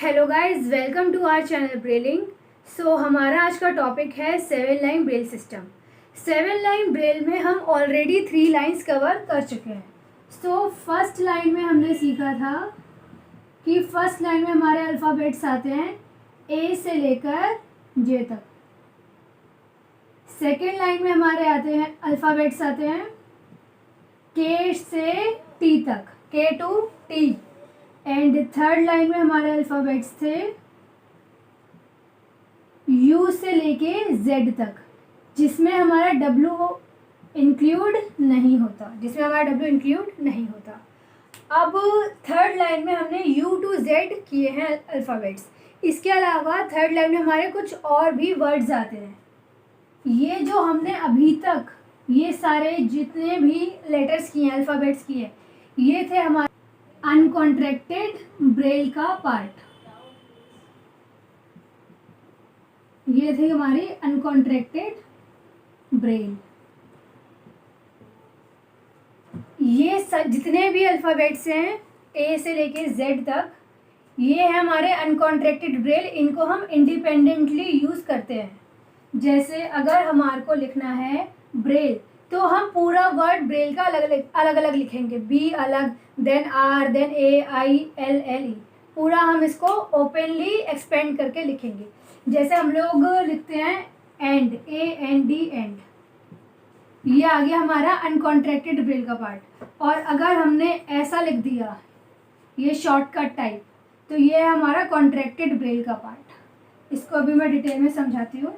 Hello guys, welcome to our channel Brailling. हमारा आज का टॉपिक है 7 line Braille system. 7 line Braille में हम ऑलरेडी 3 लाइंस कवर कर चुके हैं। फर्स्ट लाइन में हमने सीखा था कि फर्स्ट लाइन में हमारे अल्फ़ाबेट्स आते हैं ए से लेकर जे तक। सेकेंड लाइन में हमारे आते हैं अल्फ़ाबेट्स आते हैं के से टी तक, K to T. And third line में हमारे अल्फ़ाबेट्स थे यू से लेके जेड तक, जिसमें हमारा डब्ल्यू इंक्लूड नहीं होता, अब थर्ड लाइन में हमने यू टू जेड किए हैं अल्फ़ाबेट्स। इसके अलावा थर्ड लाइन में हमारे कुछ और भी वर्ड्स आते हैं। ये जो हमने अभी तक ये सारे जितने भी लेटर्स किए हैं, अल्फ़ाबेट्स किए, ये थे हमारे अनकॉन्ट्रैक्टेड ब्रेल का पार्ट। ये थे हमारी अनकॉन्ट्रैक्टेड ब्रेल। ये जितने भी अल्फ़ाबेट्स हैं ए से लेके जेड तक, ये है हमारे अनकॉन्ट्रैक्टेड ब्रेल। इनको हम इंडिपेंडेंटली यूज़ करते हैं। जैसे अगर हमारे को लिखना है ब्रेल, तो हम पूरा वर्ड ब्रेल का अलग अलग लिखेंगे। बी अलग, then R, then A, I, L, L, E, पूरा हम इसको ओपनली एक्सपेंड करके लिखेंगे। जैसे हम लोग लिखते हैं and, A N D, and. ये आ गया हमारा अनकॉन्ट्रैक्टेड ब्रेल का पार्ट। और अगर हमने ऐसा लिख दिया, ये शॉर्टकट टाइप, तो ये है हमारा कॉन्ट्रैक्टेड ब्रेल का पार्ट। इसको अभी मैं डिटेल में समझाती हूँ।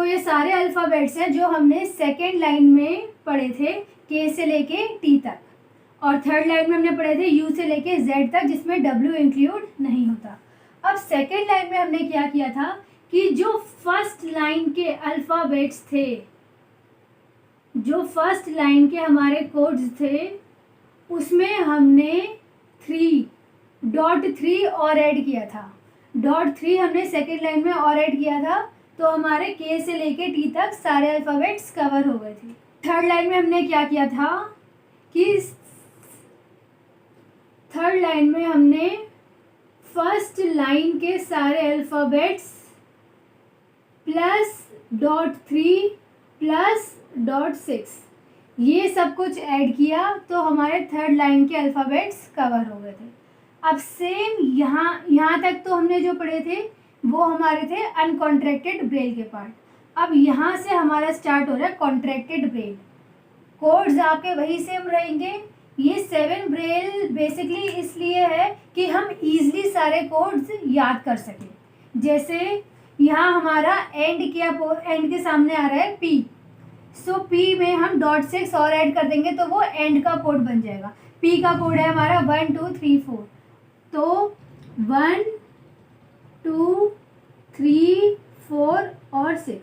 ये सारे अल्फ़ाबेट्स हैं जो हमने सेकेंड लाइन में पढ़े थे, के से लेके टी तक, और थर्ड लाइन में हमने पढ़े थे यू से लेके जेड तक, जिसमें डब्ल्यू इंक्लूड नहीं होता। अब सेकेंड लाइन में हमने क्या किया था कि जो फर्स्ट लाइन के अल्फ़ाबेट्स थे, जो फर्स्ट लाइन के हमारे कोड्स थे, उसमें हमने 3.3 और ऐड किया था। .3 हमने सेकेंड लाइन में और ऐड किया था, तो हमारे के से लेके टी तक सारे अल्फ़ाबेट्स कवर हो गए थे। थर्ड लाइन में हमने क्या किया था कि थर्ड लाइन में हमने फर्स्ट लाइन के सारे अल्फ़ाबेट्स प्लस .3 प्लस .6 ये सब कुछ ऐड किया, तो हमारे थर्ड लाइन के अल्फ़ाबेट्स कवर हो गए थे। अब सेम यहाँ तक तो हमने जो पढ़े थे वो हमारे थे अनकॉन्ट्रैक्टेड ब्रेल के पार्ट। अब यहाँ से हमारा स्टार्ट हो रहा है कॉन्ट्रैक्टेड ब्रेल। कोड्स आपके वही सेम रहेंगे। ये 7 ब्रेल बेसिकली इसलिए है कि हम इजीली सारे कोड्स याद कर सकें। जैसे यहाँ हमारा एंड के सामने आ रहा है पी, पी में हम .6 और ऐड कर देंगे तो वो एंड का कोड बन जाएगा। पी का कोड है हमारा 1 2 3 4, तो 1 2 3 4 और 6,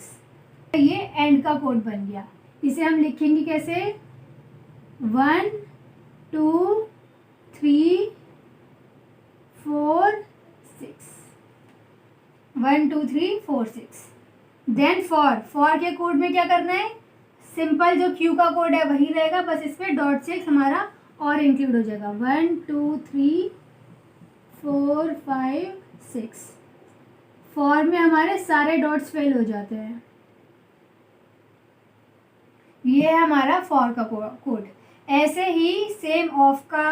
ये एंड का कोड बन गया। इसे हम लिखेंगे कैसे? 1 2 3 4 6, 1 2 3 4 6। देन फॉर के कोड में क्या करना है? सिंपल जो क्यू का कोड है वही रहेगा, बस इसमें .6 हमारा और इंक्लूड हो जाएगा। 1 2 3 4 5 6। फॉर में हमारे सारे डॉट्स फेल हो जाते हैं। ये है हमारा फॉर का कोड। ऐसे ही सेम ऑफ का,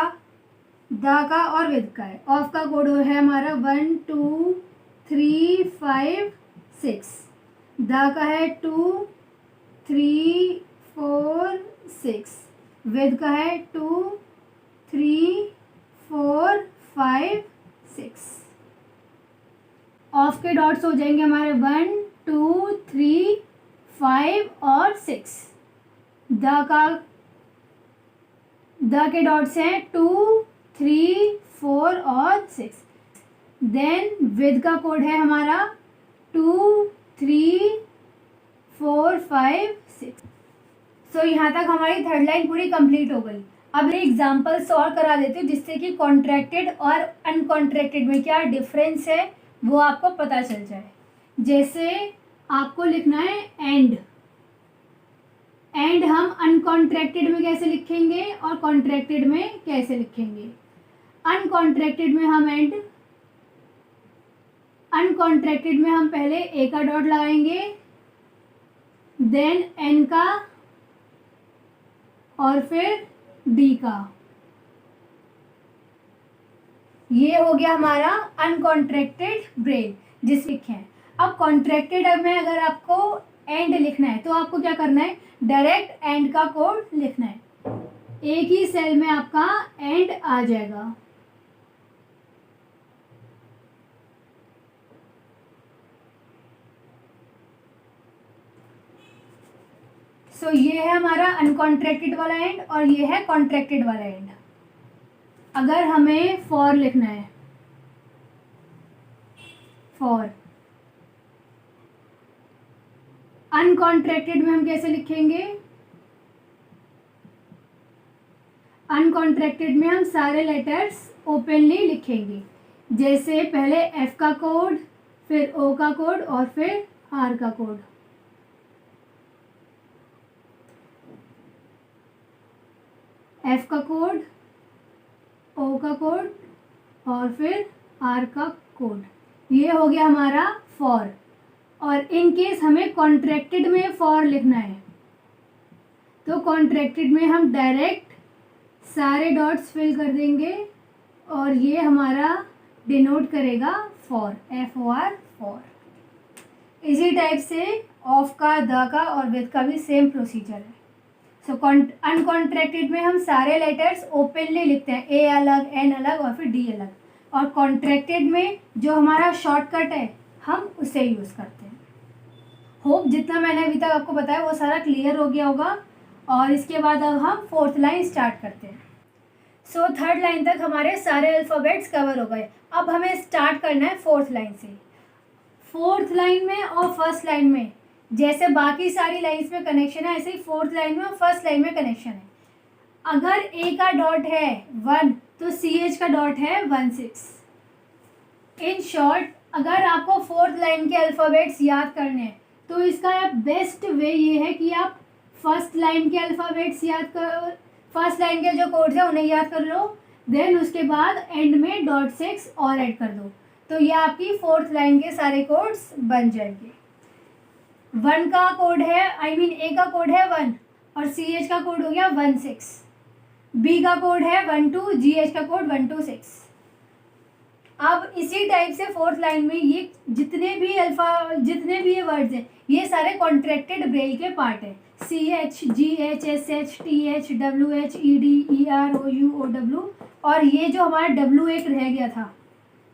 द का और विद का है। ऑफ का कोड है हमारा 1 2 3 5 6, द का है 2 3 4 6, विद का है 2 3 4 5 6। ऑफ के डॉट्स हो जाएंगे हमारे 1 2 3 5 और 6। द के डॉट्स हैं 2 3 4 और 6। देन विद का कोड है हमारा 2 3 4 5 6। यहाँ तक हमारी थर्ड लाइन पूरी कंप्लीट हो गई। अब मैं एग्जांपल्स और करा देती हूँ जिससे कि कॉन्ट्रैक्टेड और अनकॉन्ट्रैक्टेड में क्या डिफरेंस है वो आपको पता चल जाए। जैसे आपको लिखना है एंड हम अनकॉन्ट्रैक्टेड में कैसे लिखेंगे और कॉन्ट्रैक्टेड में कैसे लिखेंगे। अनकॉन्ट्रैक्टेड में हम एंड अनकॉन्ट्रैक्टेड में हम पहले ए का डॉट लगाएंगे, देन एन का और फिर डी का। ये हो गया हमारा अनकॉन्ट्रैक्टेड ब्रेल जिस लिखे हैं। अब कॉन्ट्रैक्टेड में अगर आपको एंड लिखना है तो आपको क्या करना है, डायरेक्ट एंड का कोड लिखना है, एक ही सेल में आपका एंड आ जाएगा। सो ये है हमारा अनकॉन्ट्रैक्टेड वाला एंड और ये है कॉन्ट्रैक्टेड वाला एंड। अगर हमें फॉर लिखना है, फॉर अनकॉन्ट्रैक्टेड में हम कैसे लिखेंगे, अनकॉन्ट्रैक्टेड में हम सारे लेटर्स ओपनली लिखेंगे, जैसे पहले एफ का कोड, फिर ओ का कोड और फिर आर का कोड। एफ का कोड, ओ का कोड और फिर आर का कोड। ये हो गया हमारा फॉर। और इन केस हमें कॉन्ट्रैक्टेड में फॉर लिखना है तो कॉन्ट्रैक्टेड में हम डायरेक्ट सारे डॉट्स फिल कर देंगे और ये हमारा डिनोट करेगा for, F O R, for. इसी टाइप से ऑफ का, द का और विद का भी सेम प्रोसीजर है। सो अनकॉन्ट्रैक्टेड में हम सारे लेटर्स ओपनली लिखते हैं, ए अलग, एन अलग और फिर डी अलग। और कॉन्ट्रैक्टेड में जो हमारा शॉर्टकट है हम उसे यूज़ करते हैं। होप जितना मैंने अभी तक आपको बताया वो सारा क्लियर हो गया होगा। और इसके बाद अब हम फोर्थ लाइन स्टार्ट करते हैं। सो थर्ड लाइन तक हमारे सारे अल्फ़ाबेट्स कवर हो गए। अब हमें स्टार्ट करना है फोर्थ लाइन से। फोर्थ लाइन में और फर्स्ट लाइन में जैसे बाकी सारी लाइंस में कनेक्शन है, ऐसे ही फोर्थ लाइन में और फर्स्ट लाइन में कनेक्शन है। अगर ए का डॉट है 1 तो सी एच का डॉट है 16। इन शॉर्ट अगर आपको फोर्थ लाइन के अल्फ़ाबेट्स याद करने हैं तो इसका बेस्ट वे ये है कि आप फर्स्ट लाइन के अल्फ़ाबेट्स याद कर, फर्स्ट लाइन के जो कोड्स हैं उन्हें याद कर लो, देन उसके बाद एंड में .6 और ऐड कर दो, तो ये आपकी फोर्थ लाइन के सारे कोड्स बन जाएंगे। 1 का कोड है, ए का कोड है 1 और सी एच का कोड हो गया 16। बी का कोड है 12, जी एच का कोड 126। अब इसी टाइप से फोर्थ लाइन में ये जितने भी ये वर्ड्स हैं ये सारे कॉन्ट्रैक्टेड ब्रेल के पार्ट हैं। C H, G H, S H, T H, W H, E D, E R, O U, O W. और ये जो हमारा डब्ल्यू एक रह गया था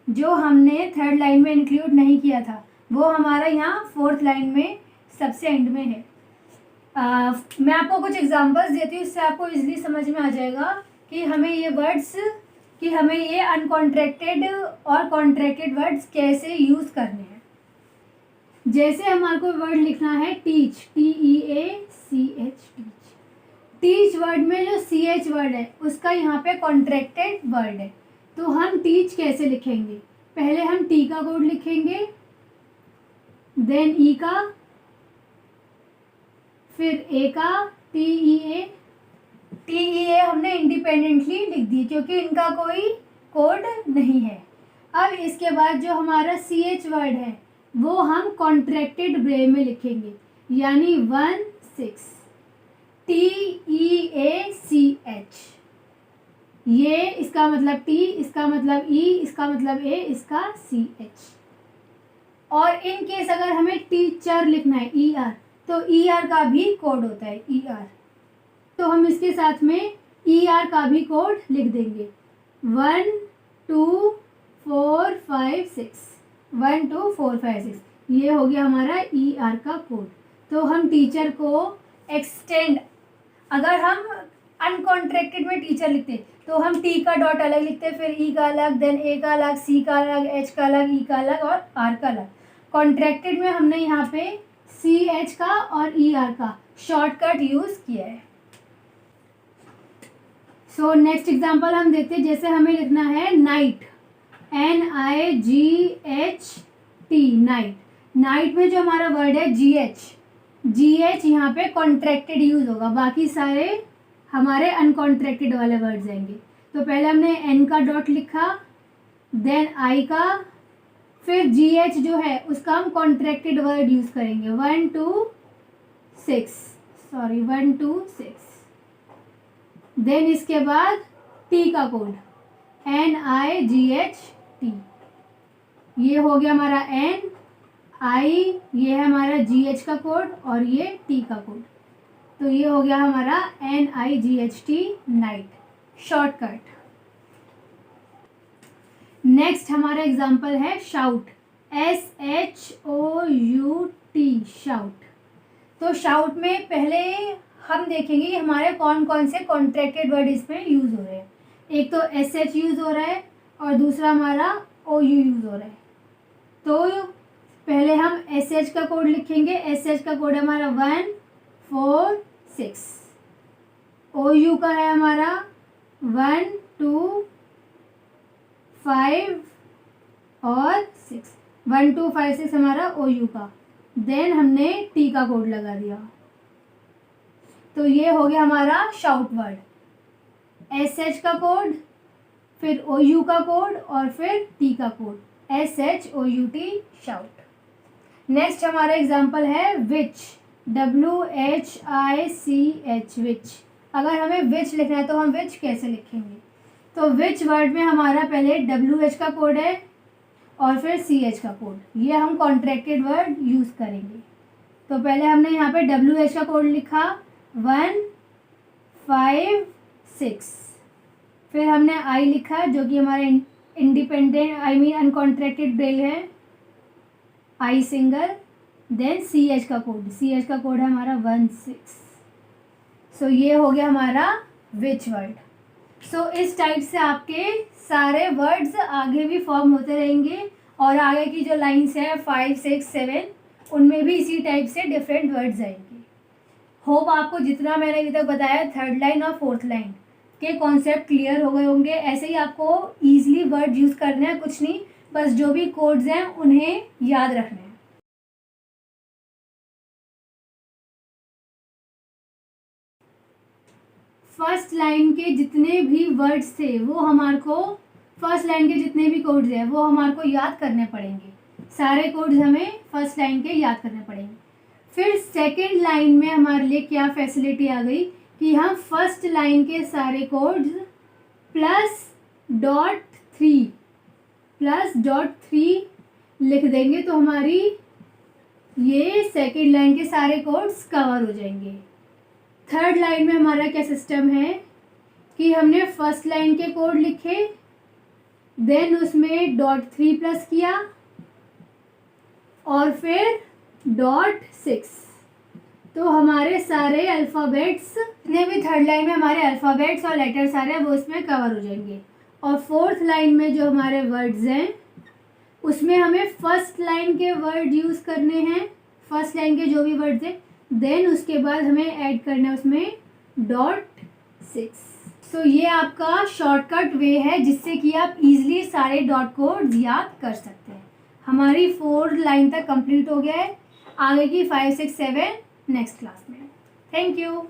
जो हमने थर्ड लाइन में इंक्लूड नहीं किया था वो हमारा यहाँ फोर्थ लाइन में सबसे एंड में है। मैं आपको कुछ एग्जांपल्स देती हूँ, इससे आपको इजीली समझ में आ जाएगा कि हमें ये अनकॉन्ट्रैक्टेड और कॉन्ट्रैक्टेड वर्ड्स कैसे यूज़ करने हैं। जैसे हमारे को वर्ड लिखना है teach, TEACH, teach. Teach word में जो CH वर्ड है उसका यहाँ पे कॉन्ट्रैक्टेड वर्ड है, तो हम टीच कैसे लिखेंगे, पहले हम टी का कोड लिखेंगे, देन ई का, फिर ए का, TEA हमने इंडिपेंडेंटली लिख दी क्योंकि इनका कोई कोड नहीं है। अब इसके बाद जो हमारा CH वर्ड है वो हम कॉन्ट्रैक्टेड ब्रे में लिखेंगे, यानी 16, TEACH। ये इसका मतलब T, इसका मतलब E, इसका मतलब A, इसका CH। और इन केस अगर हमें टीचर लिखना है ER तो ER का भी कोड होता है ER, तो हम इसके साथ में ER का भी कोड लिख देंगे 1 2 4 5 6, 1 2 4 5 6। ये हो गया हमारा ER का कोड। तो हम टीचर को एक्सटेंड, अगर हम अनकॉन्ट्रैक्टेड में टीचर लिखते तो हम T का डॉट अलग लिखते, फिर E का अलग, देन A का अलग, C का अलग, H का अलग, E का अलग और R का अलग। कॉन्ट्रैक्टेड में हमने यहाँ पे CH का और ER का शॉर्टकट यूज़ किया है। सो नेक्स्ट एग्जांपल हम देखते हैं। जैसे हमें लिखना है नाइट, NIGHT, नाइट। नाइट में जो हमारा वर्ड है GH यहाँ पे कॉन्ट्रैक्टेड यूज होगा, बाकी सारे हमारे अनकॉन्ट्रैक्टेड वाले वर्ड्स आएंगे। तो पहले हमने N का डॉट लिखा, देन I का, फिर GH जो है उसका हम कॉन्ट्रैक्टेड वर्ड यूज़ करेंगे, 1 2 6। देन इसके बाद T का कोड NIGHT, ये हो गया हमारा N I, ये है हमारा GH का कोड और ये T का कोड, तो ये हो गया हमारा NIGHT नाइट शॉर्टकट। नेक्स्ट हमारा एग्जाम्पल है शाउट, SHOUT शाउट। तो शाउट में पहले हम देखेंगे कि हमारे कौन कौन से कॉन्ट्रैक्टेड वर्ड इसमें यूज़ हो रहे हैं। एक तो SH यूज़ हो रहा है और दूसरा हमारा OU यूज़ हो रहा है। तो पहले हम SH का कोड लिखेंगे, SH का कोड हमारा 1 4 6, OU का है हमारा 1 2 5 और 6, 1 2 5 6 हमारा OU का। देन हमने T का कोड लगा दिया, तो ये हो गया हमारा शाउट वर्ड। SH का कोड, फिर OU का कोड और फिर T का कोड, SHOUT शाउट। नेक्स्ट हमारा एग्जाम्पल है विच, WHICH विच। अगर हमें विच लिखना है तो हम विच कैसे लिखेंगे? तो विच वर्ड में हमारा पहले WH का कोड है और फिर CH का कोड, ये हम कॉन्ट्रैक्टेड वर्ड यूज़ करेंगे। तो पहले हमने यहाँ पे WH का कोड लिखा 1 5 6, फिर हमने I लिखा जो कि हमारा इंडिपेंडेंट अनकॉन्ट्रैक्टेड ब्रेल है, I सिंगल। देन CH का कोड है हमारा 1 6। सो ये हो गया हमारा विच वर्ड। सो इस टाइप से आपके सारे वर्ड्स आगे भी फॉर्म होते रहेंगे और आगे की जो लाइन्स है 5 6 7 उनमें भी इसी टाइप से डिफरेंट वर्ड्स आएंगे। होप आपको जितना मैंने अभी तक बताया थर्ड लाइन और फोर्थ लाइन के कॉन्सेप्ट क्लियर हो गए होंगे। ऐसे ही आपको ईजिली वर्ड यूज़ करना है, कुछ नहीं, बस जो भी कोड्स हैं उन्हें याद रखना है। फर्स्ट लाइन के जितने भी वर्ड्स थे वो हमारे को, फर्स्ट लाइन के जितने भी कोड्स हैं वो हमारे को याद करने पड़ेंगे। सारे कोड्स हमें फर्स्ट लाइन के याद करने पड़ेंगे। फिर सेकंड लाइन में हमारे लिए क्या फैसिलिटी आ गई कि हम फर्स्ट लाइन के सारे कोड्स +.3 लिख देंगे तो हमारी ये सेकंड लाइन के सारे कोड्स कवर हो जाएंगे। थर्ड लाइन में हमारा क्या सिस्टम है कि हमने फर्स्ट लाइन के कोड लिखे, देन उसमें .3 प्लस किया और फिर .6, तो हमारे सारे अल्फ़ाबेट्स जितने भी थर्ड लाइन में हमारे अल्फ़ाबेट्स और लेटर्स आ रहे हैं वो इसमें कवर हो जाएंगे। और फोर्थ लाइन में जो हमारे वर्ड्स हैं उसमें हमें फर्स्ट लाइन के वर्ड यूज़ करने हैं, फर्स्ट लाइन के जो भी वर्ड्स हैं, देन उसके बाद हमें ऐड करना है उसमें .6। सो ये आपका शॉर्टकट वे है जिससे कि आप इजीली सारे डॉट कोड्स याद कर सकते हैं। हमारी 4 लाइन तक कंप्लीट हो गया है, आगे की 5 6 7 नेक्स्ट क्लास में। Thank you.